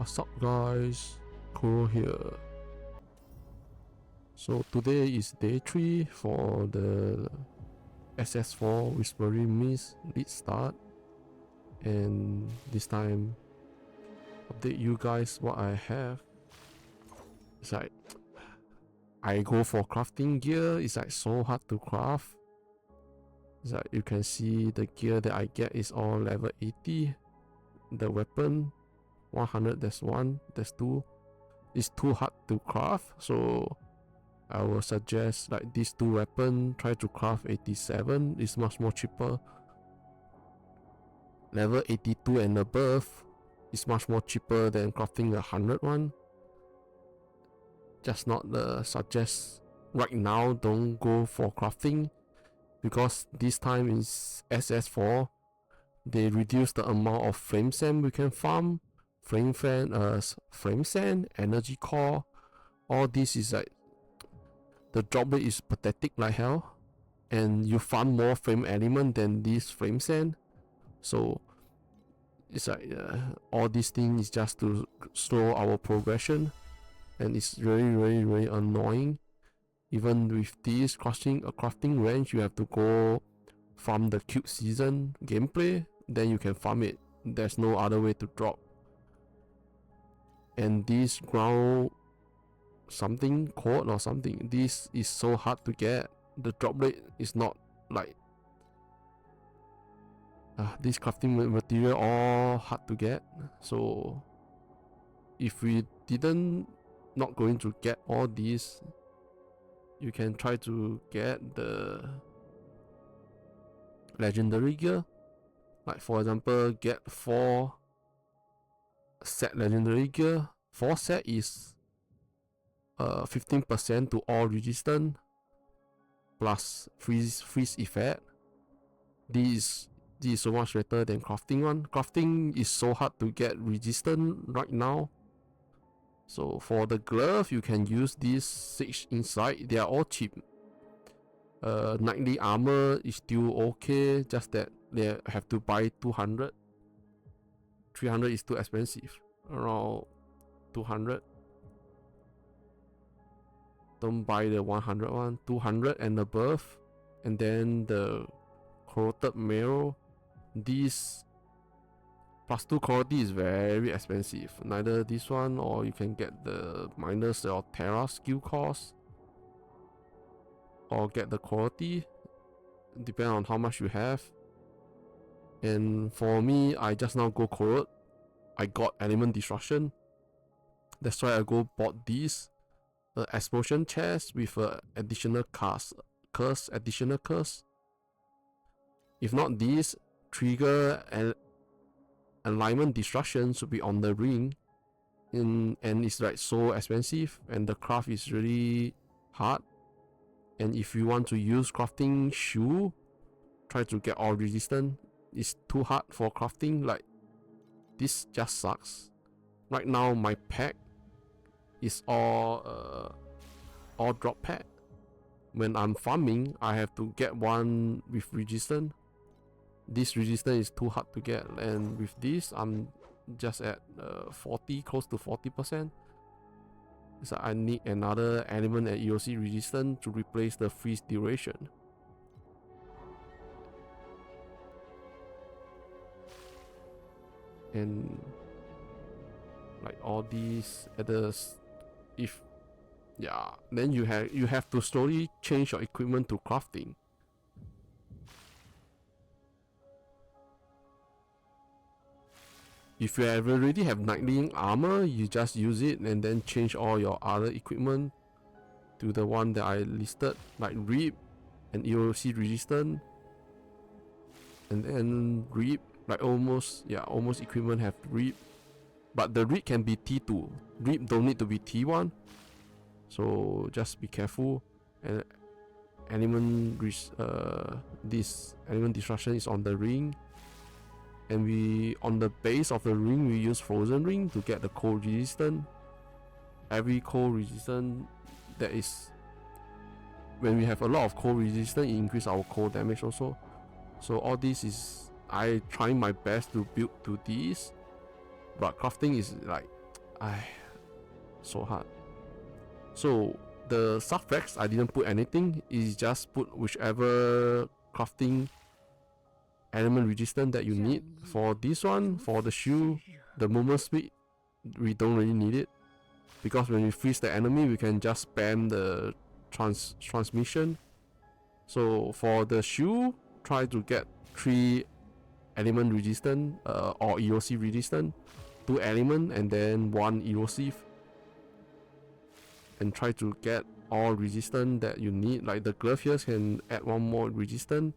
What's up guys, Kuro here. So today is day 3 for the SS4 Whispering Mist lead start, and this time update you guys what I have. It's like I go for crafting gear. It's like so hard to craft. It's like you can see the gear that I get is all level 80. The weapon 100, that's 1, that's 2. It's too hard to craft, so I will suggest like these 2 weapons. Try to craft 87, it's much more cheaper. Level 82 and above is much more cheaper than crafting a 100 one. Just not suggest right now, don't go for crafting, because this time is SS4. They reduce the amount of flame sand we can farm. Flame sand, energy core, all this is like the drop rate is pathetic like hell, and you farm more flame element than this flame sand. So it's like all these things is just to slow our progression, and it's really annoying. Even with this crafting range, you have to go farm the cube season gameplay, then you can farm it. There's no other way to drop. And this ground something code or something, this is so hard to get. The drop rate is not like this crafting material all hard to get. So if we didn't not going to get all these, you can try to get the legendary gear. Like for example, get 4 set legendary gear. 4 set is 15% to all resistance plus freeze effect. This is so much better than crafting one. Crafting is so hard to get resistance right now. So for the glove, you can use these 6 inside. They are all cheap. Nightly armor is still okay, just that they have to buy 200. 300 is too expensive. Around 200. Don't buy the 100 one. 200 and above. And then the corroded marrow, this plus 2 quality is very expensive. Neither this one, or you can get the minus or Terra skill cost, or get the quality, depending on how much you have. And for me, I just now go corrode. I got element destruction, that's why I go bought this explosion chest with additional additional curse. If not this, trigger and alignment destruction should be on the ring, and it's like so expensive, and the craft is really hard. And if you want to use crafting shoe, try to get all resistant. It's too hard for crafting. Like this just sucks. Right now my pack is all drop pack. When I'm farming, I have to get one with resistance. This resistance is too hard to get, and with this I'm just at 40, close to 40%. So I need another element at EOC resistance to replace the freeze duration. And like all these others, if then you have to slowly change your equipment to crafting. If you already have nightly armor, you just use it and then change all your other equipment to the one that I listed, like Rip and EOC resistant, and then Rip, like almost equipment have Rip, but the Rip can be T2. Rip don't need to be T1, so just be careful. And this element destruction is on the ring, and we on the base of the ring we use frozen ring to get the cold resistance. Every cold resistance that is, when we have a lot of cold resistance, it increase our cold damage also. So all this is I trying my best to build to this, but crafting is like so hard. So the suffix I didn't put anything, is just put whichever crafting element resistance that you need. For this one, for the shoe, the movement speed, we don't really need it, because when we freeze the enemy we can just spam the transmission. So for the shoe, try to get 3 element resistant or erosive resistant, 2 element and then 1 erosive, and try to get all resistant that you need. Like the glove here can add 1 more resistant.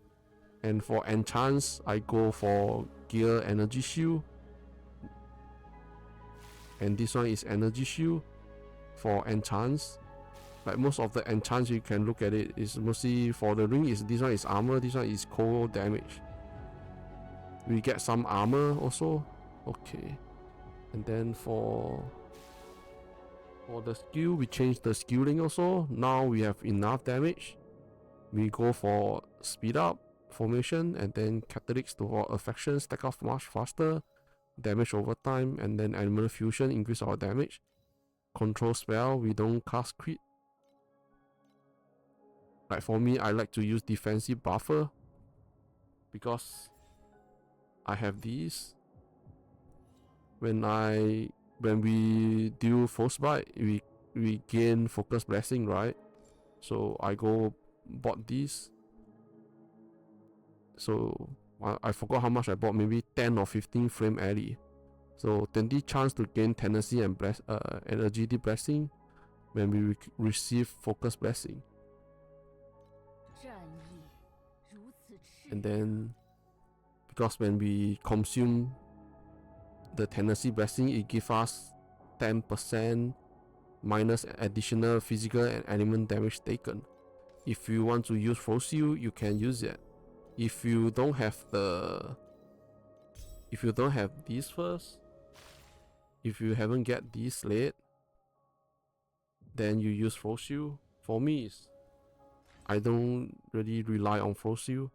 And for enchants, I go for gear energy shield, and this one is energy shield. For enchants, like most of the enchants you can look at it is mostly for the ring, is this one is armor, this one is cold damage. We get some armor also. Okay, and then for the skill, we change the skilling also. Now we have enough damage, we go for speed up formation, and then catalytics to our affection, stack off much faster, damage over time, and then animal fusion increase our damage. Control spell, we don't cast crit. Like for me, I like to use defensive buffer because I have these. When we do frostbite, we gain focus blessing, right? So I go bought these. So I forgot how much I bought, maybe 10 or 15 flame alley. So 20 chance to gain tendency and energy blessing when we receive focus blessing. And then because when we consume the tendency blessing, it gives us 10% minus additional physical and element damage taken. If you want to use Frost Seal, you can use it. If you don't have this first, if you haven't get this late, then you use Frost Seal. For me, I don't really rely on Frost Seal,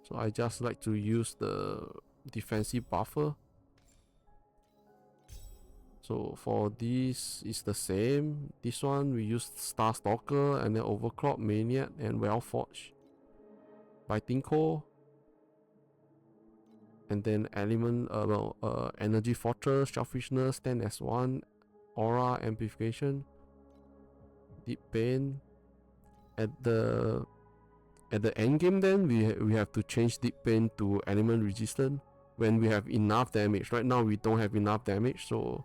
so I just like to use the defensive buffer. So for this is the same. This one we use Star Stalker and then Overclock, Maniac, and Wellforge. Biting Core, and then element energy fortress, sharpness, stand as 1, aura amplification, deep pain. At the end game, then we have to change deep pain to element resistant when we have enough damage. Right now we don't have enough damage, so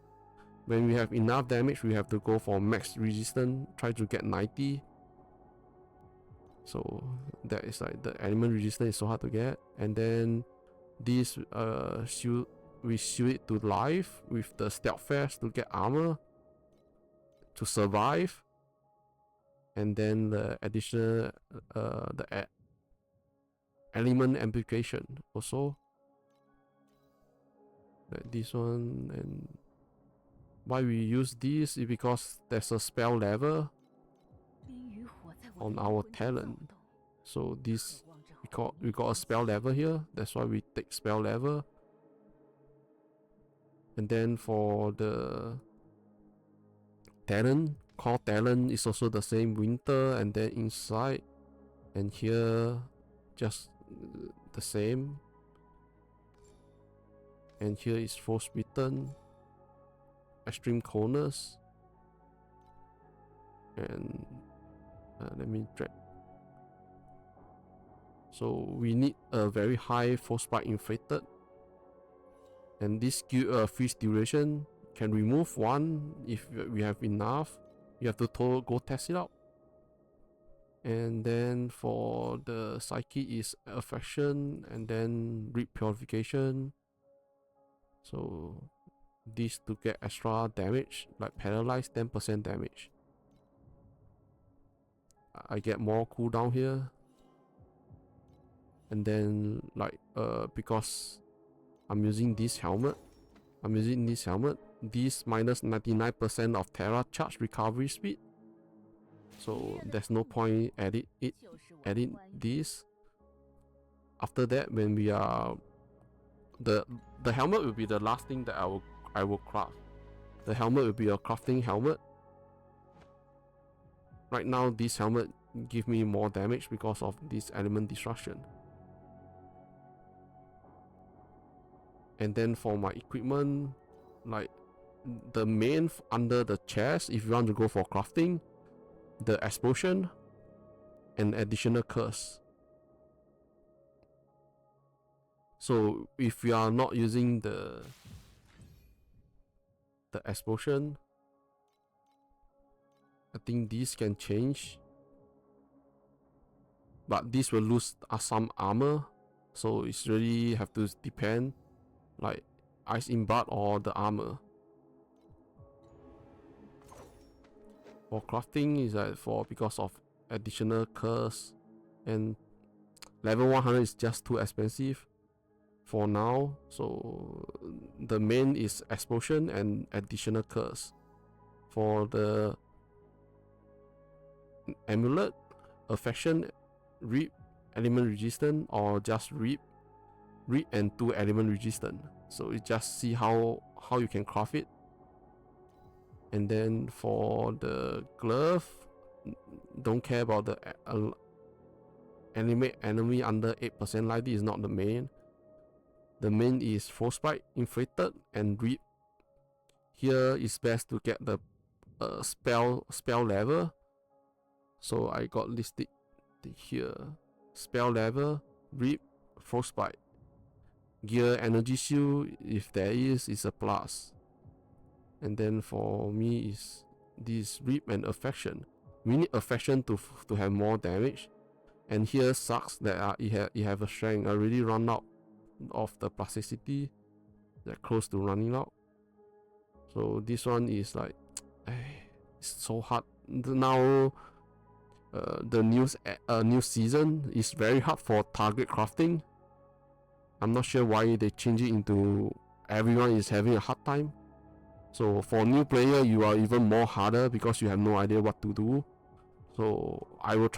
when we have enough damage we have to go for max resistance, try to get 90. So that is like the element resistance is so hard to get. And then this shield, we shield it to life with the stealthfast to get armor to survive. And then the additional element amplification also, like this one. And why we use this is because there's a spell level on our talent. So this we got a spell level here, that's why we take spell level. And then for the talent, core talent is also the same, winter, and then inside and here just the same. And here is frostbitten, extreme coldness, and let me drag. So we need a very high frostbite inflicted, and this skill freeze duration can remove 1 if we have enough. You have to go test it out. And then for the psyche is affection, and then reap purification. So this to get extra damage, like paralyze 10% damage. I get more cooldown here. And then like because I'm using this helmet, this minus 99% of Terra charge recovery speed. So there's no point adding this. After that, when we are the helmet will be the last thing that I will craft. The helmet will be a crafting helmet. Right now this helmet give me more damage because of this element destruction. And then for my equipment, like the main under the chest, if you want to go for crafting, the explosion and additional curse. So if you are not using the explosion, I think this can change, but this will lose some armor, so it's really have to depend, like ice imbat or the armor. For crafting is like because of additional curse, and level 100 is just too expensive for now, so the main is explosion and additional curse. For the amulet, affection, reap, element resistant, or just reap and 2 element resistant. So you just see how you can craft it. And then for the glove, don't care about the enemy under 8% life. This is not the main. The main is frostbite, inflated, and reap. Here is best to get the spell level. So I got listed here: spell level, reap, frostbite. Gear, energy shield, if there is a plus. And then for me is this reap and affection. We need affection to have more damage. And here sucks that it have a strength. I already run out of the plasticity. They're close to running out. So this one is like, it's so hard now. The new season is very hard for target crafting. I'm not sure why they change it into everyone is having a hard time. So for new player, you are even more harder because you have no idea what to do. So I will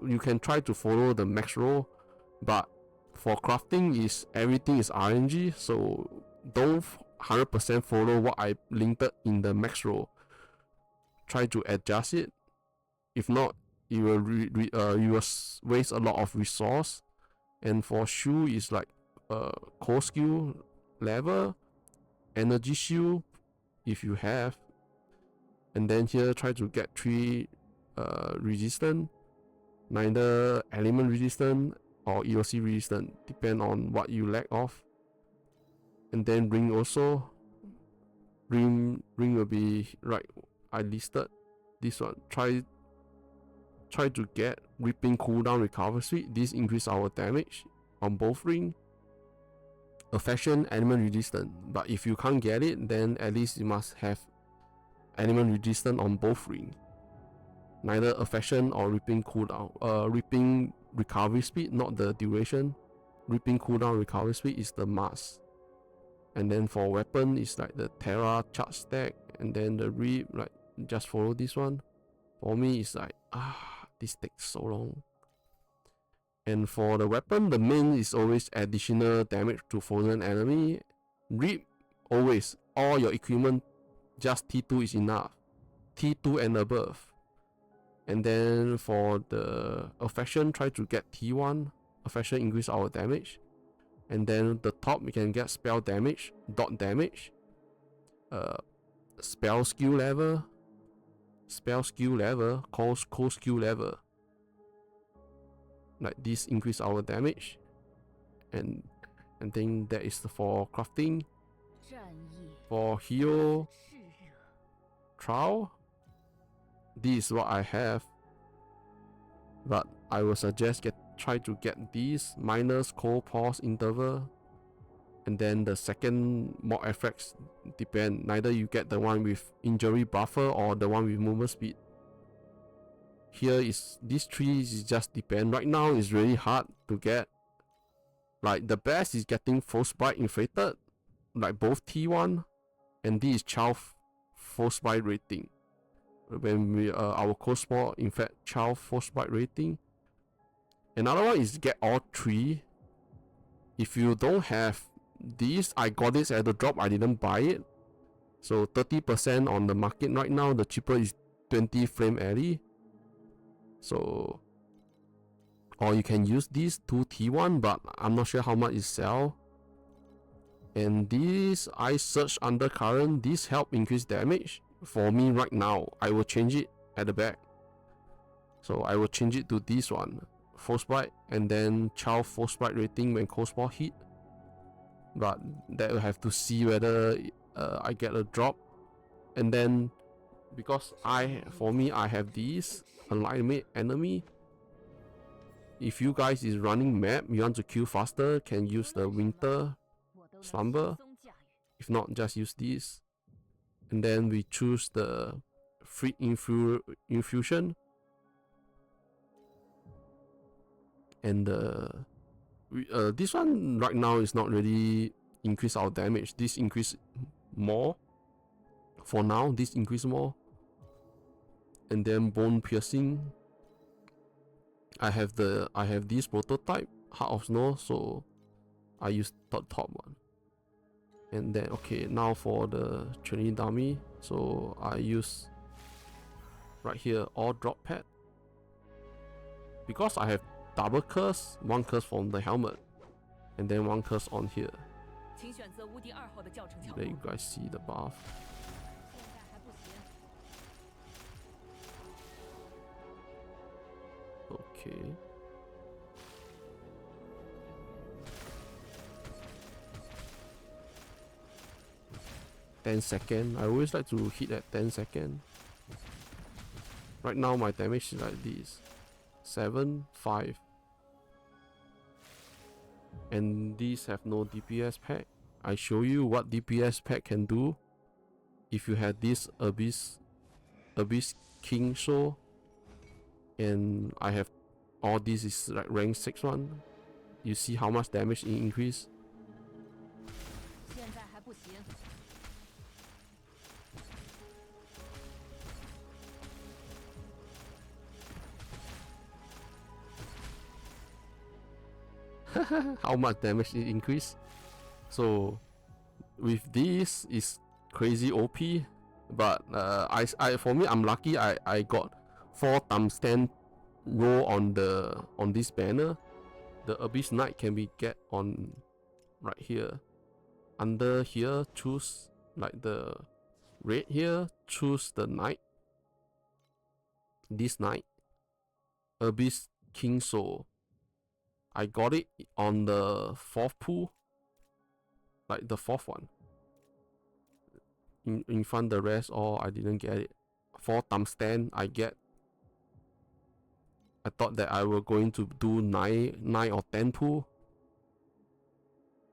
you can try to follow the max roll, but for crafting is everything is RNG. So don't 100% follow what I linked in the max roll. Try to adjust it. If not, you will waste a lot of resource. And for shoe is like core skill level, energy shield if you have, and then here try to get 3 resistant, neither element resistant or EOC resistant, depend on what you lack of. And then ring also, ring will be right. I listed this one. Try to get ripping cooldown recovery speed. This increase our damage on both ring. Affection, element resistant, but if you can't get it, then at least you must have element resistant on both ring. Neither affection or ripping cooldown. Ripping recovery speed, not the duration. Ripping cooldown recovery speed is the must. And then for weapon is like the Terra charge stack, and then the rip, like just follow this one. For me it's like this takes so long. And for the weapon, the main is always additional damage to frozen enemy. Rip, always, all your equipment, just T2 is enough. T2 and above. And then for the affection, try to get T1. Affection increase our damage. And then the top, we can get spell damage, dot damage, spell skill level, core skill level. Like this increase our damage, and then that is for crafting. For hero trial, this is what I have, but I will suggest try to get these minus cold pause interval, and then the second mod effects depend. Neither you get the one with injury buffer or the one with movement speed. Here is these 3 is just depend. Right now it's really hard to get. Like the best is getting frostbite inflated, like both T1, and this is 12 frostbite rating. When we our cold spot in fact 12 frostbite rating. Another one is get all 3. If you don't have these, I got this at the drop, I didn't buy it. So 30% on the market right now. The cheaper is 20 frame alley. So, or you can use these 2 T1, but I'm not sure how much it sell. And this Ice Surge Undercurrent, this help increase damage. For me right now, I will change it at the back. So I will change it to this one, Frostbite, and then Child Frostbite rating when Cold Spell hit. But that will have to see whether I get a drop. And then because for me I have these alignment enemy. If you guys is running map, you want to kill faster, can use the Winter Slumber. If not, just use this. And then we choose the Free Infusion. And this one right now is not really increase our damage. This increase more. For now, this increase more. And then Bone Piercing. I have this prototype, Heart of Snow, so I use the top one. And then okay, now for the training dummy, so I use right here all drop pad. Because I have double curse, one curse from the helmet, and then one curse on here. There you guys see the buff. Okay. $10. I always like to hit at 10 seconds. Right now my damage is like this. 7, 5. And these have no DPS pack. I show you what DPS pack can do. If you had this Abyss King Soul, and I have all this is like rank 6 one. You see how much damage it increase. How much damage it increase. So with this is crazy OP, but for me I'm lucky. I got 4 times 10 roll on this banner. The Abyss Knight can be get on right here. Under here, choose like the red here, choose the knight. This knight, Abyss King Soul. I got it on the 4th pool, like the 4th one. In front the rest, or I didn't get it. 4 times 10 I get. I thought that I were going to do 9 or 10 pool.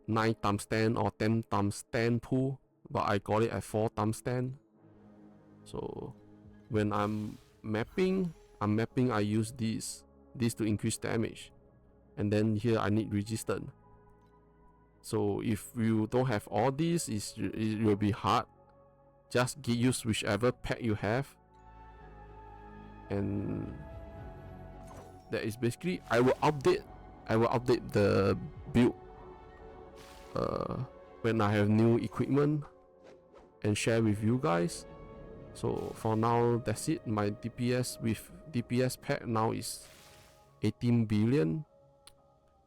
9 times 10 or 10 times 10 pool, but I got it at 4 times 10. So when I'm mapping, I use this to increase damage. And then here I need resistance. So if you don't have all these, it will be hard. Just use whichever pack you have. And that is basically, I will update the build when I have new equipment and share with you guys. So for now, that's it. My DPS with DPS pack now is 18 billion.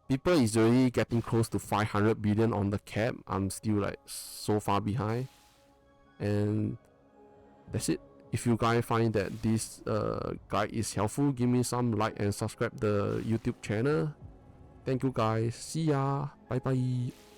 People is already getting close to 500 billion on the cap. I'm still like so far behind. And that's it. If you guys find that this guide is helpful, give me some like and subscribe the YouTube channel. Thank you guys. See ya. Bye bye.